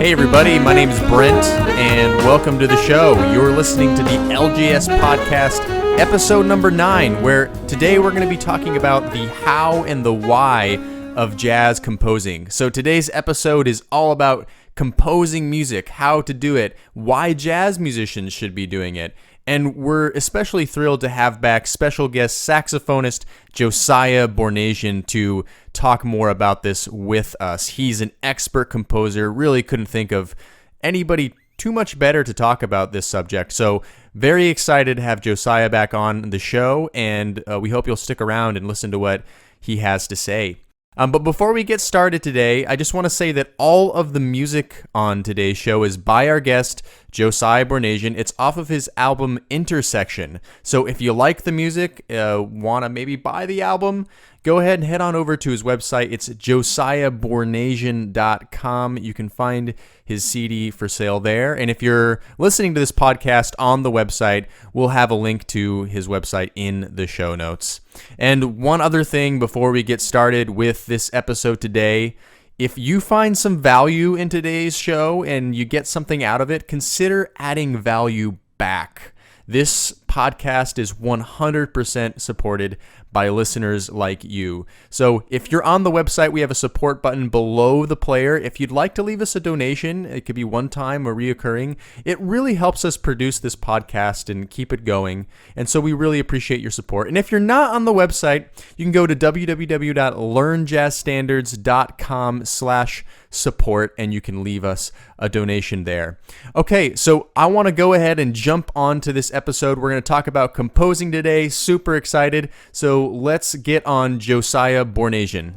Hey everybody, my name is Brent, and welcome to the show. You're listening to the LJS podcast, episode number 9, where today we're going to be talking about the how and the why of jazz composing. So today's episode is all about composing music, how to do it, why jazz musicians should be doing it. And we're especially thrilled to have back special guest saxophonist Josiah Bornasian to talk more about this with us. He's an expert composer, really couldn't think of anybody too much better to talk about this subject. So very excited to have Josiah back on the show, and we hope you'll stick around and listen to what he has to say. But before we get started today, I just want to say that all of the music on today's show is by our guest, Josiah Bornasian. It's off of his album Intersection. So if you like the music, want to maybe buy the album, go ahead and head on over to his website. It's josiahbornasian.com. You can find his CD for sale there. And if you're listening to this podcast on the website, we'll have a link to his website in the show notes. And one other thing before we get started with this episode today, if you find some value in today's show and you get something out of it, consider adding value back. This podcast is 100% supported by listeners like you. So if you're on the website, we have a support button below the player. If you'd like to leave us a donation, it could be one time or reoccurring. It really helps us produce this podcast and keep it going. And so we really appreciate your support. And if you're not on the website, you can go to www.learnjazzstandards.com/support and you can leave us a donation there. Okay, so I want to go ahead and jump on to this episode. We're going to talk about composing today. Super excited. So let's get on Josiah Bornasian.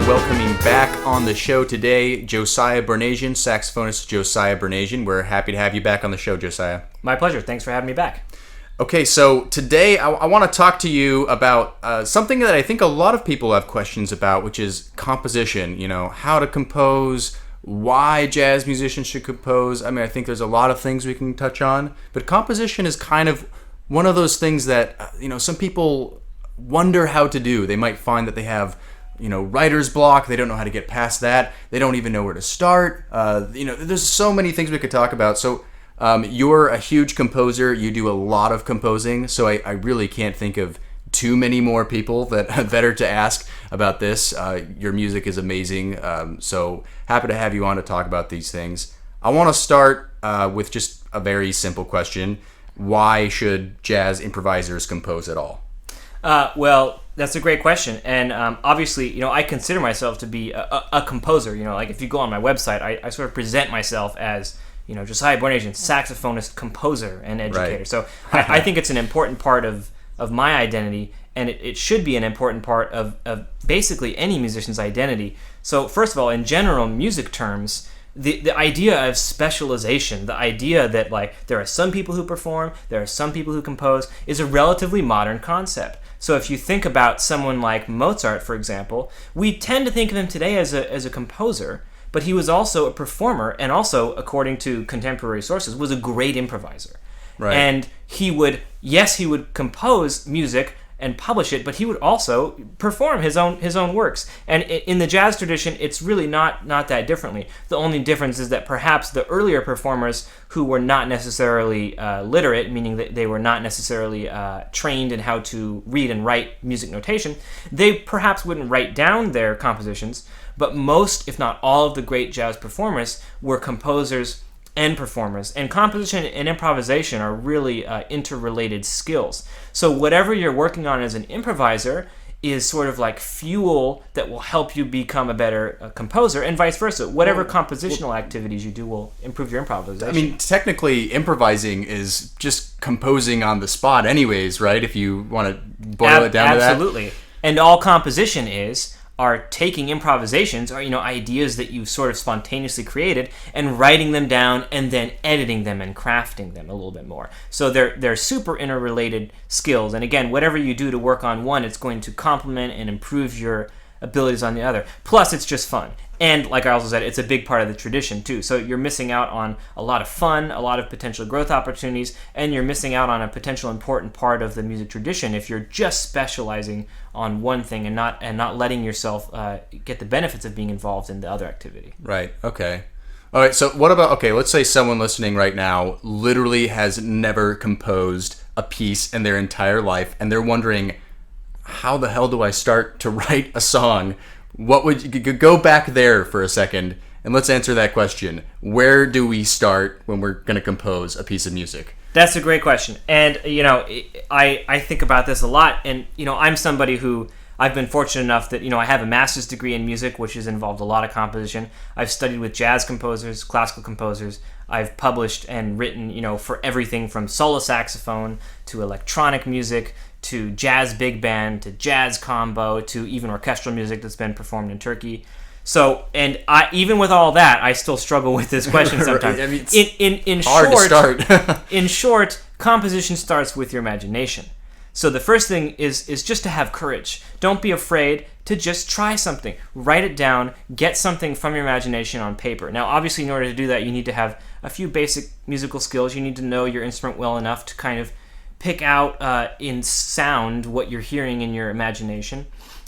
Welcoming back on the show today, Josiah Bornasian, saxophonist Josiah Bornasian. We're happy to have you back on the show, Josiah. My pleasure. Thanks for having me back. Okay, so today I want to talk to you about something that I think a lot of people have questions about, which is composition. You know, how to compose, why jazz musicians should compose. I mean, I think there's a lot of things we can touch on, but composition is kind of one of those things that, some people wonder how to do. They might find that they have writer's block. They don't know how to get past that. They don't even know where to start. There's so many things we could talk about. So you're a huge composer. You do a lot of composing. So I really can't think of too many more people that better to ask about this. Your music is amazing. So happy to have you on to talk about these things. I want to start with just a very simple question. Why should jazz improvisers compose at all? Well, that's a great question, and obviously, I consider myself to be a composer. Like if you go on my website, I sort of present myself as, Josiah Bornasian, saxophonist, composer, and educator. Right. So I think it's an important part of my identity, and it should be an important part of basically any musician's identity. So first of all, in general music terms, the idea of specialization, the idea that there are some people who perform, there are some people who compose, is a relatively modern concept. So if you think about someone like Mozart, for example, we tend to think of him today as a composer, but he was also a performer, and also, according to contemporary sources, was a great improviser. Right. And he would compose music and publish it, but he would also perform his own works. And in the jazz tradition, it's really not that differently. The only difference is that perhaps the earlier performers who were not necessarily literate, meaning that they were not necessarily trained in how to read and write music notation, they perhaps wouldn't write down their compositions, but most, if not all, of the great jazz performers were composers and performers. And composition and improvisation are really interrelated skills. So whatever you're working on as an improviser is sort of like fuel that will help you become a better composer, and vice versa. Whatever compositional activities you do will improve your improvisation. I mean, technically, improvising is just composing on the spot anyways, right? If you want to boil it down to that. Absolutely. And all composition are taking improvisations or ideas that you sort of spontaneously created and writing them down and then editing them and crafting them a little bit more. So they're super interrelated skills. And again, whatever you do to work on one, it's going to complement and improve your abilities on the other. Plus, it's just fun. And like I also said, it's a big part of the tradition too. So you're missing out on a lot of fun, a lot of potential growth opportunities, and you're missing out on a potential important part of the music tradition if you're just specializing on one thing and not letting yourself get the benefits of being involved in the other activity. Right. Okay. All right. So what about, okay, let's say someone listening right now literally has never composed a piece in their entire life, and they're wondering, how the hell do I start to write a song? What would you go back there for a second and let's answer that question. Where do we start when we're going to compose a piece of music? That's a great question. And, I think about this a lot. And, I'm somebody who, I've been fortunate enough that, I have a master's degree in music, which has involved a lot of composition. I've studied with jazz composers, classical composers. I've published and written, for everything from solo saxophone to electronic music to jazz big band to jazz combo to even orchestral music that's been performed in Turkey. So, and even with all that, I still struggle with this question sometimes. I mean, it's hard to start. In short, composition starts with your imagination. So the first thing is just to have courage. Don't be afraid to just try something. Write it down. Get something from your imagination on paper. Now, obviously, in order to do that, you need to have a few basic musical skills. You need to know your instrument well enough to kind of pick out in sound what you're hearing in your imagination.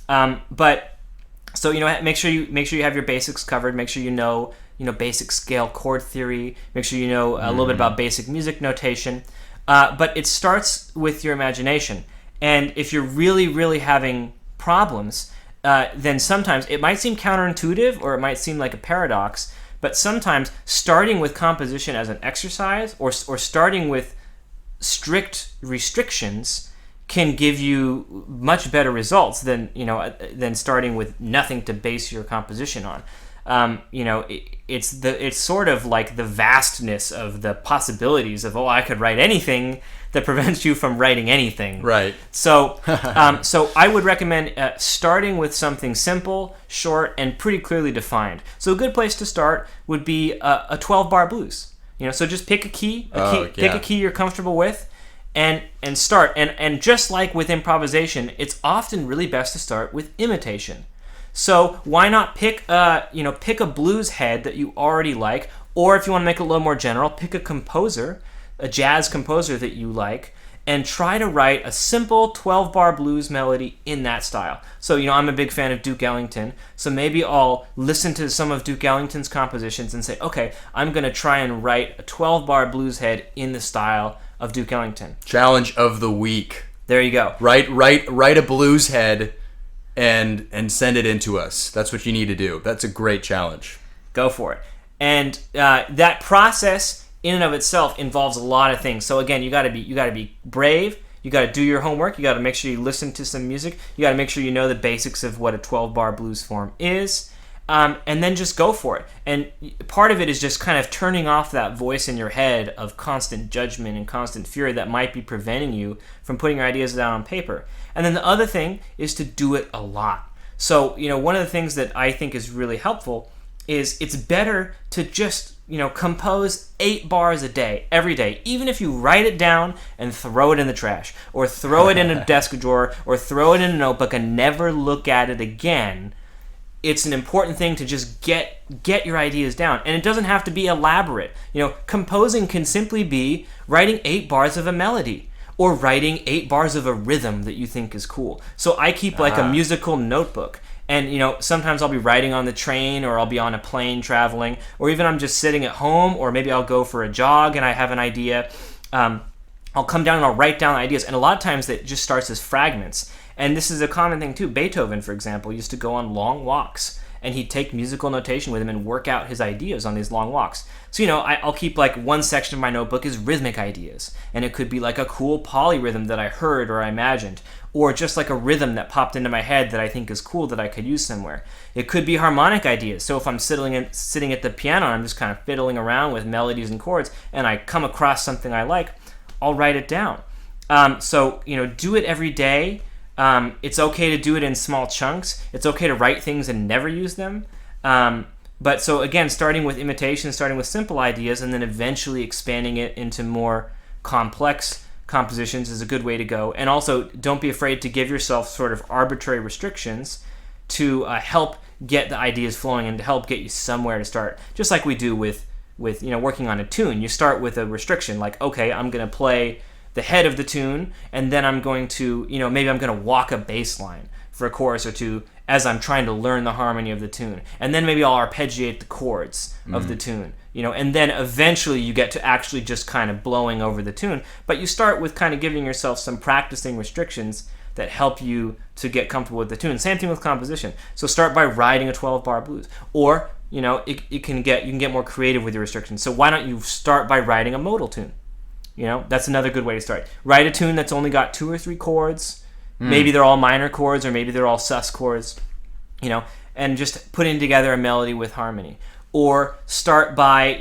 So make sure you have your basics covered. Make sure you know basic scale chord theory. Make sure you know a little bit about basic music notation. But it starts with your imagination. And if you're really, really having problems, then sometimes it might seem counterintuitive or it might seem like a paradox. But sometimes starting with composition as an exercise or starting with strict restrictions can give you much better results than starting with nothing to base your composition on. It's sort of like the vastness of the possibilities of, I could write anything that prevents you from writing anything. Right. So I would recommend starting with something simple, short, and pretty clearly defined. So a good place to start would be a 12-bar blues. So just pick a key, pick a key you're comfortable with, and start. And just like with improvisation, it's often really best to start with imitation. So why not pick a blues head that you already like, or if you want to make it a little more general, pick a composer, a jazz composer that you like, and try to write a simple 12-bar blues melody in that style. So, I'm a big fan of Duke Ellington, so maybe I'll listen to some of Duke Ellington's compositions and say, okay, I'm going to try and write a 12-bar blues head in the style of Duke Ellington. Challenge of the week. There you go. Write a blues head and send it in to us. That's what you need to do. That's a great challenge. Go for it. And that process in and of itself involves a lot of things. So again, you got to be brave. You got to do your homework. You got to make sure you listen to some music. You got to make sure you know the basics of what a 12-bar blues form is. And then just go for it. And part of it is just kind of turning off that voice in your head of constant judgment and constant fury that might be preventing you from putting your ideas down on paper. And then the other thing is to do it a lot. So, one of the things that I think is really helpful is it's better to just, compose 8 bars a day, every day, even if you write it down and throw it in the trash, or throw it in a desk drawer, or throw it in a notebook and never look at it again. It's an important thing to just get your ideas down. And it doesn't have to be elaborate. Composing can simply be writing 8 bars of a melody or writing 8 bars of a rhythm that you think is cool. So I keep like a musical notebook. And, sometimes I'll be riding on the train or I'll be on a plane traveling, or even I'm just sitting at home, or maybe I'll go for a jog and I have an idea. I'll come down and I'll write down ideas. And a lot of times it just starts as fragments. And this is a common thing too. Beethoven, for example, used to go on long walks, and he'd take musical notation with him and work out his ideas on these long walks. So, I'll keep like one section of my notebook is rhythmic ideas, and it could be like a cool polyrhythm that I heard or I imagined, or just like a rhythm that popped into my head that I think is cool that I could use somewhere. It could be harmonic ideas. So if I'm sitting at the piano and I'm just kind of fiddling around with melodies and chords, and I come across something I like, I'll write it down. So do it every day. It's okay to do it in small chunks. It's okay to write things and never use them. But so again, starting with imitation, starting with simple ideas, and then eventually expanding it into more complex compositions is a good way to go. And also, don't be afraid to give yourself sort of arbitrary restrictions to help get the ideas flowing and to help get you somewhere to start. Just like we do with working on a tune. You start with a restriction, like, okay, I'm going to play the head of the tune, and then I'm going to, maybe I'm going to walk a bass line for a chorus or two as I'm trying to learn the harmony of the tune. And then maybe I'll arpeggiate the chords of the tune, and then eventually you get to actually just kind of blowing over the tune. But you start with kind of giving yourself some practicing restrictions that help you to get comfortable with the tune. Same thing with composition. So start by writing a 12-bar blues. Or, you can get more creative with your restrictions. So why don't you start by writing a modal tune? That's another good way to start. Write a tune that's only got 2 or 3 chords. Maybe they're all minor chords, or maybe they're all sus chords, and just putting together a melody with harmony. Or start by,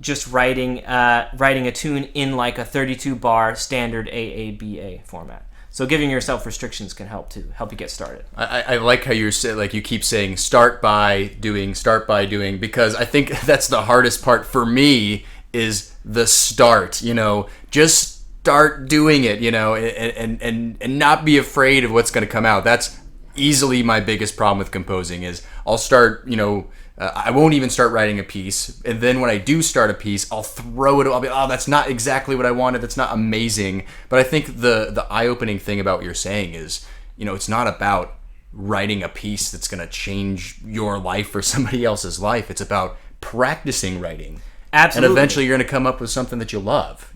just writing a tune in like a 32-bar standard AABA format. So giving yourself restrictions can help you get started. I like how you keep saying start by doing, because I think that's the hardest part for me is the start. Just start doing it, and not be afraid of what's going to come out. That's easily my biggest problem with composing is I'll start, I won't even start writing a piece, and then when I do start a piece, I'll throw it. I'll be, that's not exactly what I wanted. That's not amazing. But I think the eye-opening thing about what you're saying is, it's not about writing a piece that's going to change your life or somebody else's life. It's about practicing writing. Absolutely. And eventually you're going to come up with something that you love,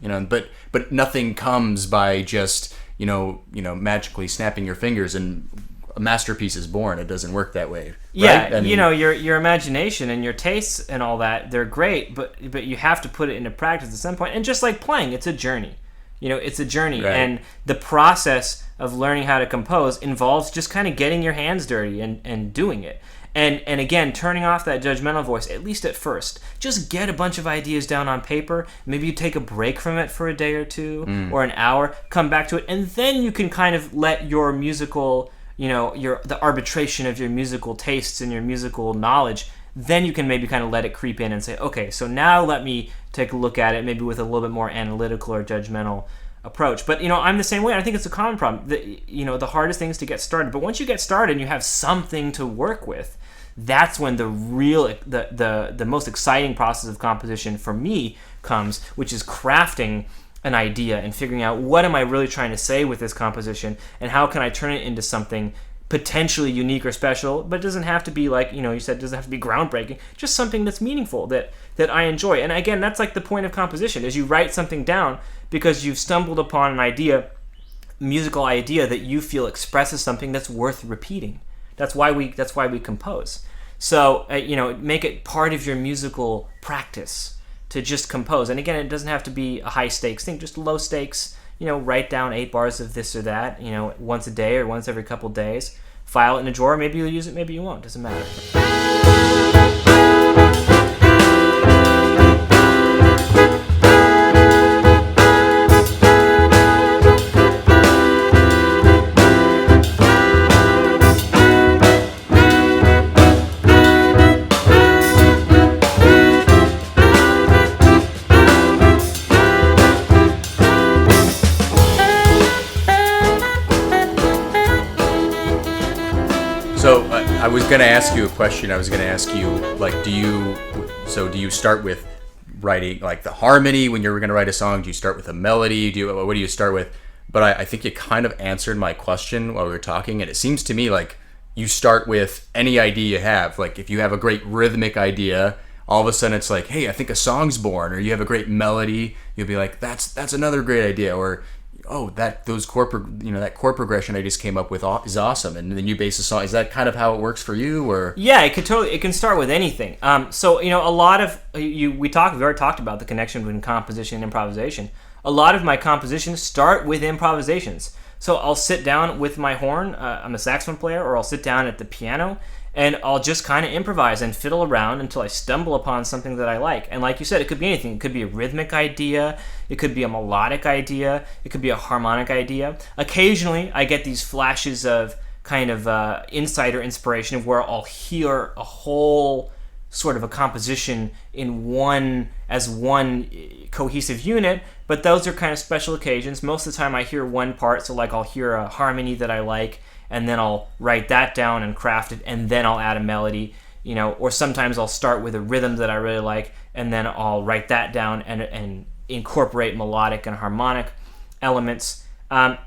but nothing comes by just, magically snapping your fingers and a masterpiece is born. It doesn't work that way. Yeah, right? Your imagination and your tastes and all that, they're great, but you have to put it into practice at some point. And just like playing, it's a journey. It's a journey. Right. And the process of learning how to compose involves just kind of getting your hands dirty and doing it. And again, turning off that judgmental voice, at least at first. Just get a bunch of ideas down on paper. Maybe you take a break from it for a day or two or an hour, come back to it, and then you can kind of let your musical, the arbitration of your musical tastes and your musical knowledge, then you can maybe kind of let it creep in and say, okay, so now let me take a look at it, maybe with a little bit more analytical or judgmental approach. But I'm the same way. I think it's a common problem. The hardest thing is to get started. But once you get started and you have something to work with, that's when the most exciting process of composition for me comes, which is crafting an idea and figuring out what am I really trying to say with this composition and how can I turn it into something potentially unique or special, but it doesn't have to be like, you said, it doesn't have to be groundbreaking, just something that's meaningful, that I enjoy. And again, that's like the point of composition, is you write something down because you've stumbled upon an idea, musical idea that you feel expresses something that's worth repeating. That's why we compose. So, make it part of your musical practice to just compose. And again, it doesn't have to be a high stakes thing, just low stakes. Write down 8 bars of this or that, once a day or once every couple days. File it in a drawer. Maybe you'll use it, maybe you won't. Doesn't matter. So I was going to ask you a question. I was going to ask you, like, do you start with writing like the harmony when you're going to write a song? Do you start with a melody? What do you start with? But I think you kind of answered my question while we were talking, and it seems to me like you start with any idea you have. Like if you have a great rhythmic idea, all of a sudden it's like, hey, I think a song's born. Or you have a great melody, you'll be like, that's another great idea. Or that chord progression I just came up with is awesome, and then you base a song. Is that kind of how it works for you, or? Yeah, it can start with anything. So a lot of we already talked about the connection between composition and improvisation. A lot of my compositions start with improvisations. So I'll sit down with my horn. I'm a saxophone player, or I'll sit down at the piano and I'll just kind of improvise and fiddle around until I stumble upon something that I like. And like you said, it could be anything. It could be a rhythmic idea, it could be a melodic idea, it could be a harmonic idea. Occasionally, I get these flashes of kind of insight or inspiration where I'll hear a whole sort of a composition as one cohesive unit, but those are kind of special occasions. Most of the time I hear one part, so like I'll hear a harmony that I like, and then I'll write that down and craft it, and then I'll add a melody, or sometimes I'll start with a rhythm that I really like, and then I'll write that down and incorporate melodic and harmonic elements. And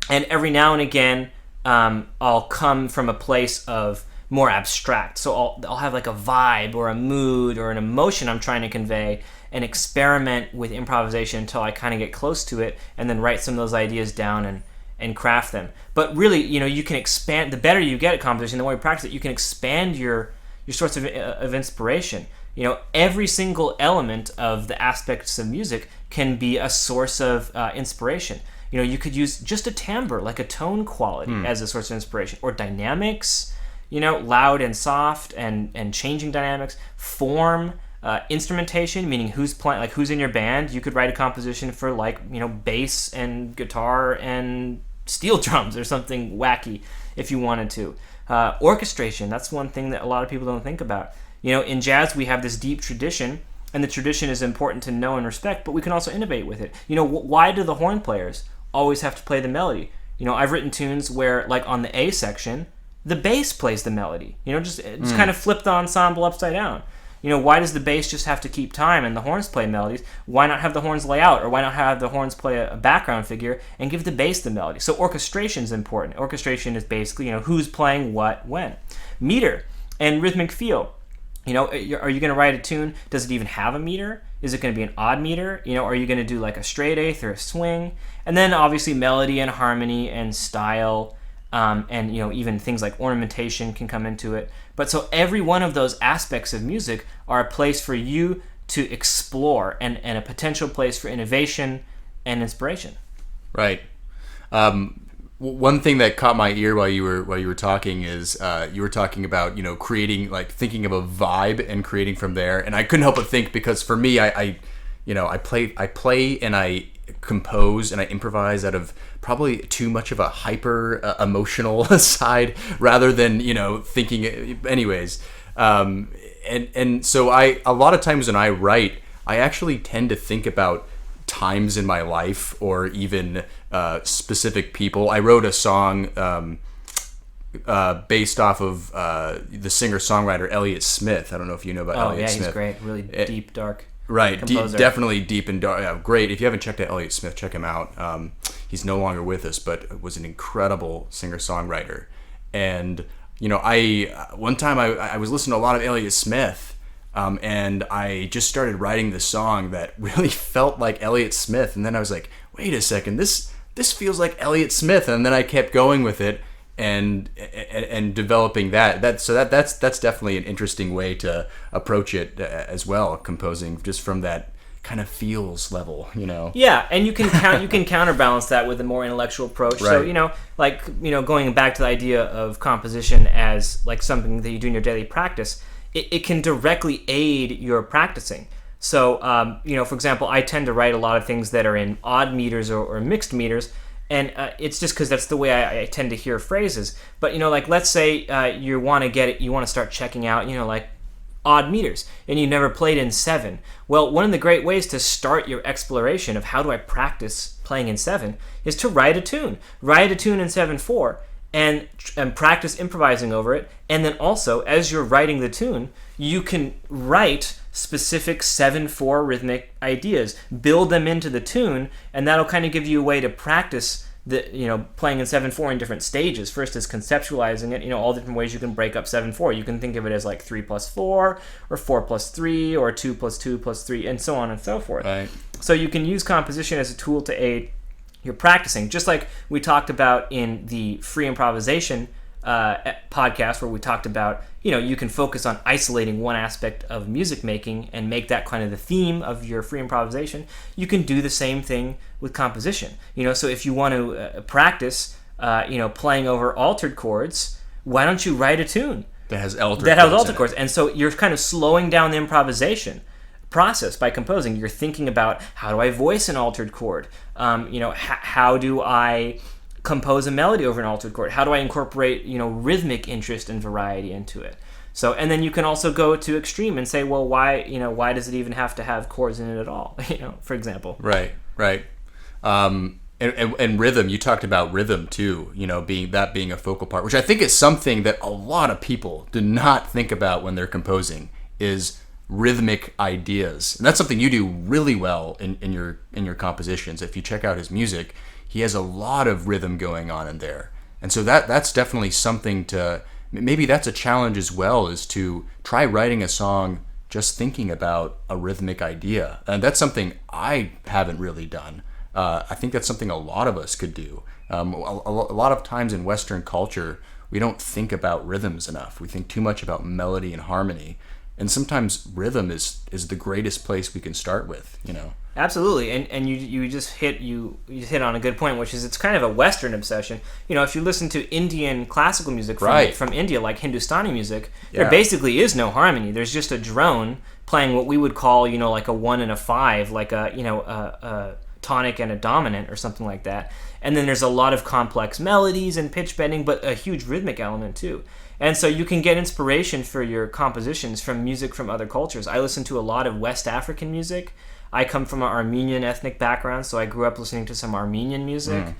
every now and again, I'll come from a place of more abstract. So I'll have like a vibe or a mood or an emotion I'm trying to convey, and experiment with improvisation until I kind of get close to it, and then write some of those ideas down and craft them. But really, you can expand. The better you get at composition, the more you practice it, you can expand your source of inspiration. Every single element of the aspects of music can be a source of inspiration. You could use just a timbre, like a tone quality, as a source of inspiration, or dynamics, loud and soft and changing dynamics, form, instrumentation, meaning who's playing, like who's in your band. You could write a composition for bass and guitar and steel drums or something wacky if you wanted to. Orchestration, that's one thing that a lot of people don't think about. In jazz we have this deep tradition, and the tradition is important to know and respect, but we can also innovate with it. Why do the horn players always have to play the melody? I've written tunes where, like on the A section, the bass plays the melody. Just kind of flip the ensemble upside down. Why does the bass just have to keep time and the horns play melodies? Why not have the horns lay out, or why not have the horns play a background figure and give the bass the melody? So orchestration is important. Orchestration is basically, who's playing what when. Meter and rhythmic feel. Are you going to write a tune? Does it even have a meter? Is it going to be an odd meter? Are you going to do like a straight eighth or a swing? And then obviously melody and harmony and style, and even things like ornamentation can come into it. But so every one of those aspects of music are a place for you to explore, and a potential place for innovation and inspiration. Right. One thing that caught my ear while you were talking is you were talking about creating, like thinking of a vibe and creating from there, and I couldn't help but think, because for me I play and I compose and I improvise out of probably too much of a hyper emotional side rather than thinking anyways, and so a lot of times when I write, I actually tend to think about times in my life, or even specific people. I wrote a song based off of the singer-songwriter Elliott Smith. I don't know if you know about Elliott Smith. Oh, yeah, he's great. Really deep, dark Right, composer. Definitely deep and dark. Yeah, great. If you haven't checked out Elliott Smith, check him out. He's no longer with us, but was an incredible singer-songwriter. And, one time I was listening to a lot of Elliott Smith, and I just started writing the song that really felt like Elliott Smith. And then I was like, wait a second, this feels like Elliott Smith. And then I kept going with it and developing that. That's definitely an interesting way to approach it as well, composing just from that kind of feels level, Yeah, and you can counterbalance that with a more intellectual approach. Right. So, going back to the idea of composition as like something that you do in your daily practice, it can directly aid your practicing. So, for example, I tend to write a lot of things that are in odd meters or mixed meters, and it's just because that's the way I tend to hear phrases. But, like, let's say you want to start checking out, like odd meters, and you never played in 7. Well, one of the great ways to start your exploration of how do I practice playing in 7 is to write a tune. Write a tune in 7/4. And practice improvising over it. And then also, as you're writing the tune, you can write specific 7/4 rhythmic ideas, build them into the tune, and that'll kind of give you a way to practice playing in 7/4 in different stages. First is conceptualizing it, all different ways you can break up 7/4. You can think of it as like 3+4, or 4+3, or 2+2+3, and so on and so forth. Right. So you can use composition as a tool to aid your practicing, just like we talked about in the free improvisation podcast, where we talked about you can focus on isolating one aspect of music making and make that kind of the theme of your free improvisation. You can do the same thing with composition. So if you want to practice playing over altered chords, why don't you write a tune that has altered chords? And so you're kind of slowing down the improvisation process by composing. You're thinking about, how do I voice an altered chord? How do I compose a melody over an altered chord? How do I incorporate rhythmic interest and variety into it? So, and then you can also go to extreme and say, well, why does it even have to have chords in it at all? For example. Right. And rhythm, you talked about rhythm too, being a focal part, which I think is something that a lot of people do not think about when they're composing, is rhythmic ideas. And that's something you do really well in your compositions. If you check out his music, he has a lot of rhythm going on in there. And so that's definitely something maybe that's a challenge as well, is to try writing a song just thinking about a rhythmic idea. And that's something I haven't really done. I think that's something a lot of us could do. A lot of times in Western culture, we don't think about rhythms enough. We think too much about melody and harmony. And sometimes rhythm is the greatest place we can start with, Absolutely, and you just hit on a good point, which is it's kind of a Western obsession. If you listen to Indian classical music from India, like Hindustani music, there basically is no harmony. There's just a drone playing what we would call, like a 1 and a 5, like a tonic and a dominant or something like that. And then there's a lot of complex melodies and pitch bending, but a huge rhythmic element too. And so you can get inspiration for your compositions from music from other cultures. I listen to a lot of West African music. I come from an Armenian ethnic background, so I grew up listening to some Armenian music.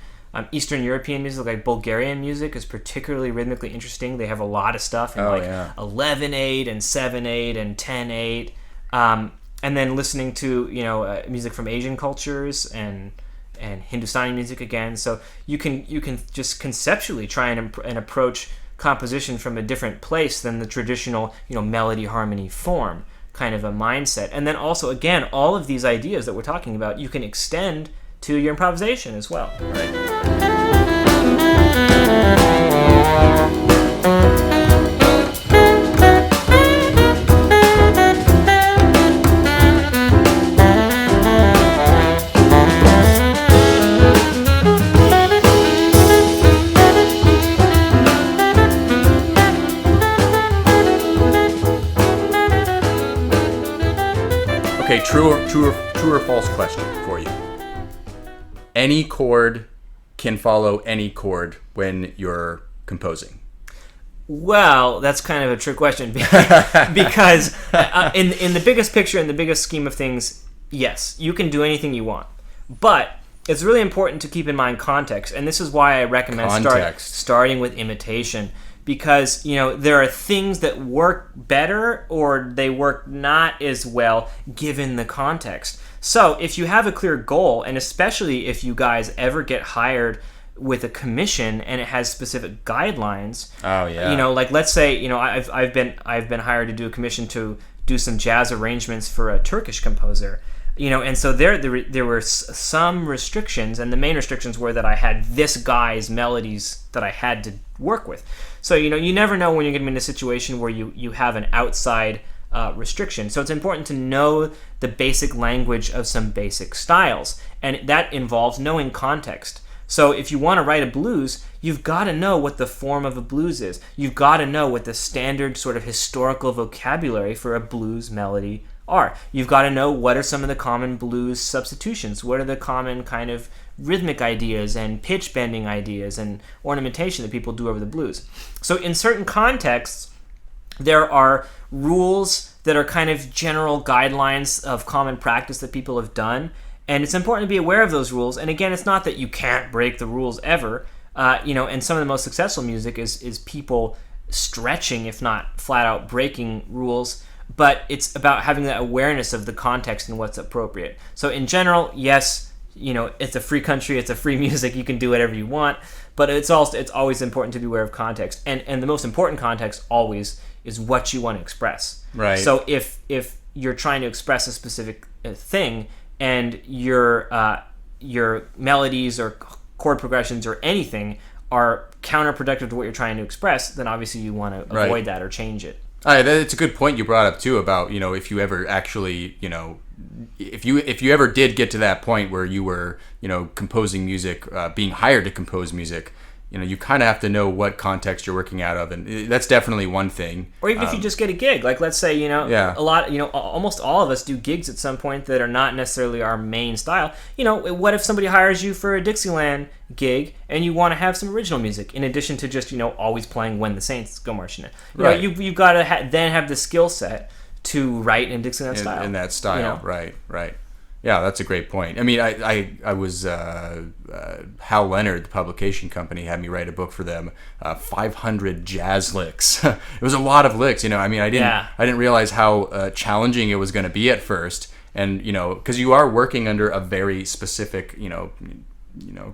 Eastern European music, like Bulgarian music, is particularly rhythmically interesting. They have a lot of stuff in 11/8 and 7/8 and 10/8. And then listening to music from Asian cultures and Hindustani music again. So you can just conceptually try and approach composition from a different place than the traditional melody harmony form kind of a mindset. And then also, again, all of these ideas that we're talking about you can extend to your improvisation as well. Okay, true or false question for you. Any chord can follow any chord when you're composing. Well, that's kind of a trick question because in the biggest picture, in the biggest scheme of things, yes, you can do anything you want. But it's really important to keep in mind context, and this is why I recommend starting with imitation. Because, there are things that work better or they work not as well given the context. So if you have a clear goal, and especially if you guys ever get hired with a commission and it has specific guidelines. Oh yeah. Like let's say, I've been hired to do a commission to do some jazz arrangements for a Turkish composer. And so there were some restrictions, and the main restrictions were that I had this guy's melodies that I had to work with. So, you never know when you're going to be in a situation where you have an outside restriction. So it's important to know the basic language of some basic styles, and that involves knowing context. So if you want to write a blues, you've got to know what the form of a blues is. You've got to know what the standard sort of historical vocabulary for a blues melody are. You've got to know what are some of the common blues substitutions, what are the common kind of rhythmic ideas and pitch bending ideas and ornamentation that people do over the blues. So in certain contexts, there are rules that are kind of general guidelines of common practice that people have done, and it's important to be aware of those rules. And again, it's not that you can't break the rules ever, and some of the most successful music is people stretching, if not flat out breaking rules. But it's about having that awareness of the context and what's appropriate. So in general, yes, it's a free country, it's a free music, you can do whatever you want, but it's always important to be aware of context. And the most important context always is what you want to express. Right. So if you're trying to express a specific thing and your melodies or chord progressions or anything are counterproductive to what you're trying to express, then obviously you want to avoid that or change it. That's a good point you brought up too about if you ever actually if you ever did get to that point where you were composing music, being hired to compose music, you kind of have to know what context you're working out of, and that's definitely one thing. Or even if you just get a gig, like let's say, a lot, almost all of us do gigs at some point that are not necessarily our main style. What if somebody hires you for a Dixieland gig and you want to have some original music in addition to just, always playing When the Saints Go Marching In? Right. You've got to then have the skill set to write in Dixieland style. In that style, right. Yeah, that's a great point. I mean, I was Hal Leonard, the publication company, had me write a book for them, 500 jazz licks. It was a lot of licks, I mean, I didn't realize how challenging it was going to be at first, and because you are working under a very specific,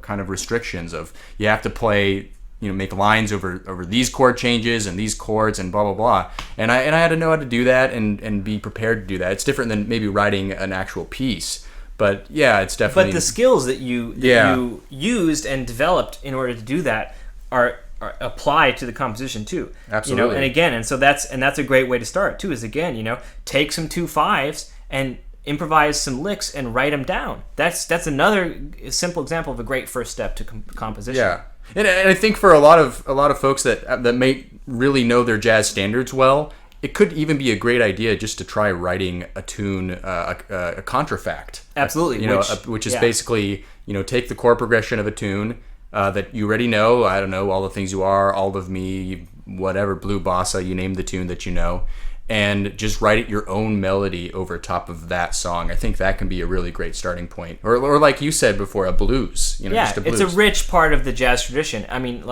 kind of restrictions of you have to play. Make lines over these chord changes and these chords and blah blah blah, and I had to know how to do that and be prepared to do that. It's different than maybe writing an actual piece, but yeah, it's definitely. But the skills that you used and developed in order to do that are applied to the composition too. Absolutely. And so that's a great way to start too. Is again, take some 2/5s and improvise some licks and write them down. That's another simple example of a great first step to composition. Yeah. And I think for a lot of folks that may really know their jazz standards well, it could even be a great idea just to try writing a tune, a contrafact. Absolutely. Which is basically, take the chord progression of a tune that you already know. I don't know, All the Things You Are, All of Me, whatever, Blue Bossa, you name the tune that you know, and just write your own melody over top of that song. I think that can be a really great starting point. Or like you said before, a blues. Just a blues. It's a rich part of the jazz tradition. I mean,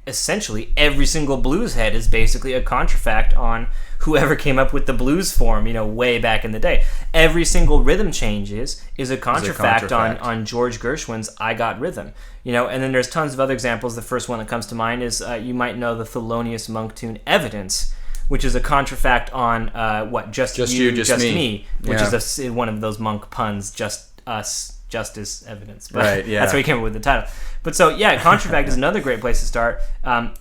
essentially every single blues head is basically a contrafact on whoever came up with the blues form, way back in the day. Every single rhythm changes is a contrafact on George Gershwin's I Got Rhythm. And then there's tons of other examples. The first one that comes to mind is you might know the Thelonious Monk tune Evidence, which is a contrafact on Just You, Just Me, which is one of those Monk puns, just us, just as evidence. But right, yeah. That's where he came up with the title. But so, yeah, contrafact is another great place to start.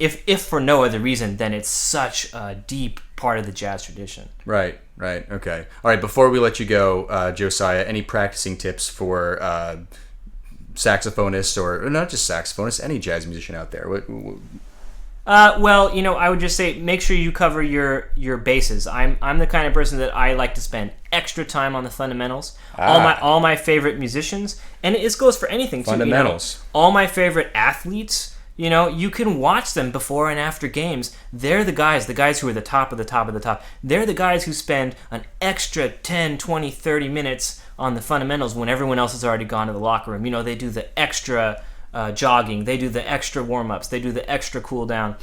If for no other reason, then it's such a deep part of the jazz tradition. Right, okay. All right, before we let you go, Josiah, any practicing tips for saxophonists, or not just saxophonists, any jazz musician out there? I would just say make sure you cover your bases. I'm the kind of person that I like to spend extra time on the fundamentals. All my favorite musicians, and this goes for anything too. Fundamentals. All my favorite athletes, you can watch them before and after games. They're the guys who are the top of the top of the top. They're the guys who spend an extra 10, 20, 30 minutes on the fundamentals when everyone else has already gone to the locker room. They do the extra jogging, they do the extra warm-ups, they do the extra cool down.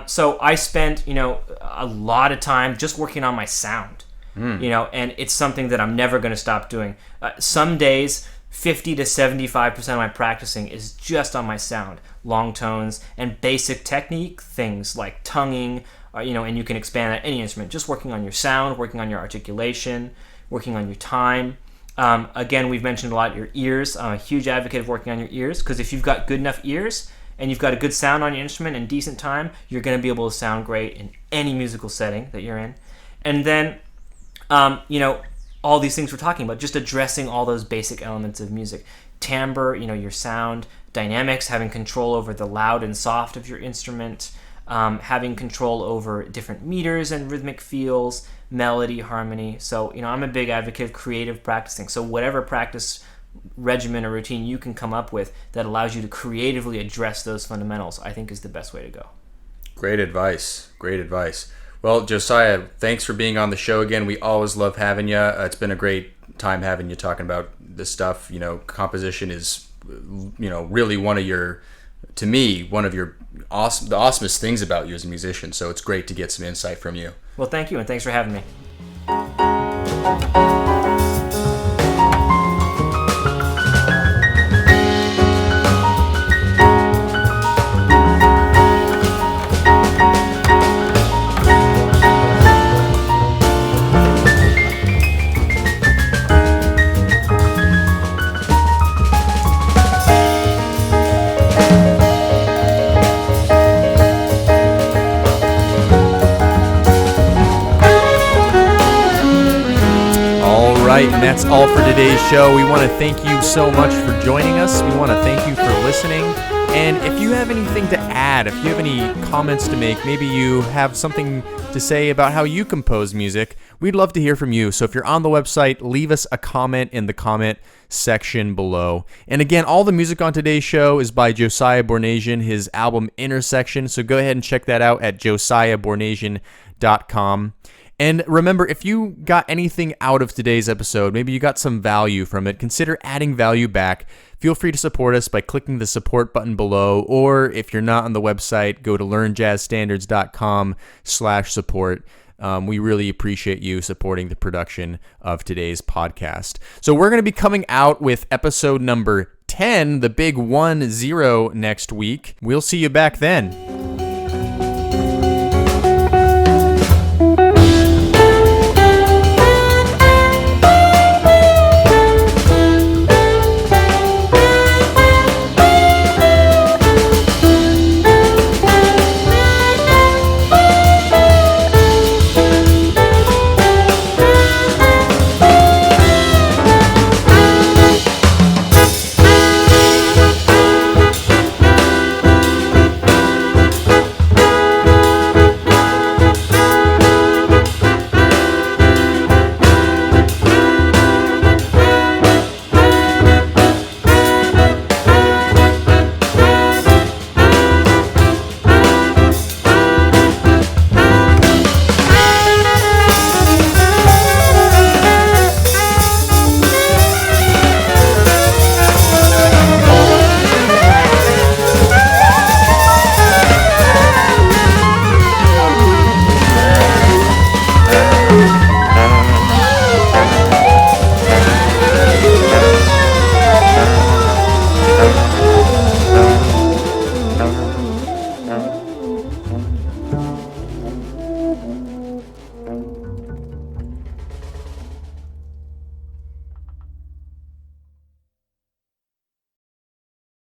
So I spent a lot of time just working on my sound, and it's something that I'm never going to stop doing. Some days 50 to 75% of my practicing is just on my sound, long tones and basic technique things like tonguing, and you can expand that any instrument, just working on your sound, working on your articulation, working on your time. Again, we've mentioned a lot your ears. I'm a huge advocate of working on your ears, because if you've got good enough ears and you've got a good sound on your instrument and decent time, you're going to be able to sound great in any musical setting that you're in. And then, all these things we're talking about, just addressing all those basic elements of music. Timbre, your sound, dynamics, having control over the loud and soft of your instrument, having control over different meters and rhythmic feels, melody, harmony. So, I'm a big advocate of creative practicing. So whatever practice regimen or routine you can come up with that allows you to creatively address those fundamentals, I think is the best way to go. Great advice. Well, Josiah, thanks for being on the show again. We always love having you. It's been a great time having you talking about this stuff. Composition is, really one of your the awesomest things about you as a musician. So it's great to get some insight from you. Well, thank you, and thanks for having me. And that's all for today's show. We want to thank you so much for joining us. We want to thank you for listening. And if you have anything to add, if you have any comments to make, maybe you have something to say about how you compose music, we'd love to hear from you. So if you're on the website, leave us a comment in the comment section below. And again, all the music on today's show is by Josiah Bornasian, his album Intersection. So go ahead and check that out at josiahbornasian.com. And remember, if you got anything out of today's episode, maybe you got some value from it, consider adding value back. Feel free to support us by clicking the support button below, or if you're not on the website, go to learnjazzstandards.com/support. We really appreciate you supporting the production of today's podcast. So we're going to be coming out with episode number 10, the big 10 next week. We'll see you back then.